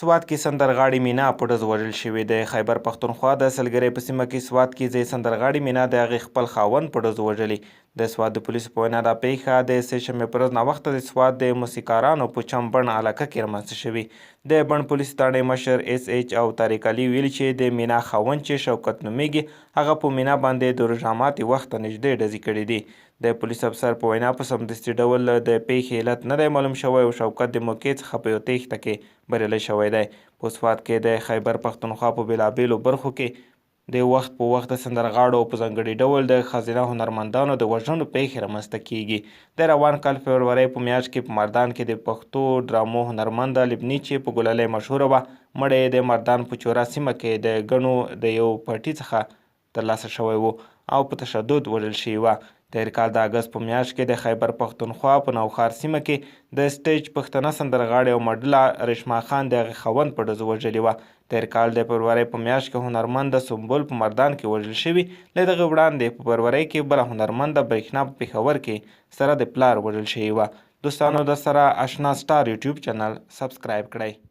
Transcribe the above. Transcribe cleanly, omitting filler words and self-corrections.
سوات کې سندرغاړې مینا په ډز وژل شوې د خیبر پښتونخوا د سلګرۍ په سیمه کې سوات کې ځای سندرغاړې مینا د هغې خپل خاوند په ډز وژلی. د سوات د پولیسو په وینا دا پیښه د سه شنبې په ورځ ناوخته د سوات د موسیقارانو په چم بڼ علاقه کې رامنځته شوې. د بڼ پولیسو تاڼۍ مشر اس ایچ او طارق علي ویلي چې د مینا خاوند چې شوکت نومیږي هغه په مینا باندې د روژه ماتي وخته نږدې ډزې کړې دي. د پولیس افسر په وینا په سمدستي ډول د پیښې علت نه دی معلوم شوی او شوکت د موقع څخه په یو تیښته کې بریالی شوی دی. په سوات کې د خیبر پښتونخوا په بېلابېلو برخو کې د وخت په وخت د سندرغاړو او په ځانګړي ډول د ښځینه هنرمندانو د وژنو پیښې رامنځته کیږي. د روان کال فبرورۍ په میاشت کې په مردان کې د پښتو ډرامو هنرمنده لبني چې په ګلالۍ مشهوره وه مړی یې د مردان په چوره سیمه کې د ګڼو د یو پټي څخه ترلاسه شوی و او په تشدد وژل شوې وه. تېر کال د اګست په میاشت کې د خیبر پښتونخوا په نوښار سیمه کې د سټیج پښتنه سندرغاړې او مډله ریشما خان د هغې خاوند په ډز وژلې وه. تېر کال د فبرورۍ په میاشت کې هنرمنده سنبل په مردان کې وژل شوې. له دغې وړاندې په فبرورۍ کې بله هنرمنده برېښنا په پېښور کې سره د پلار وژل شوې وه. دوستانو، د سره اشنا سټار یوټیوب چینل سبسکرایب کړئ.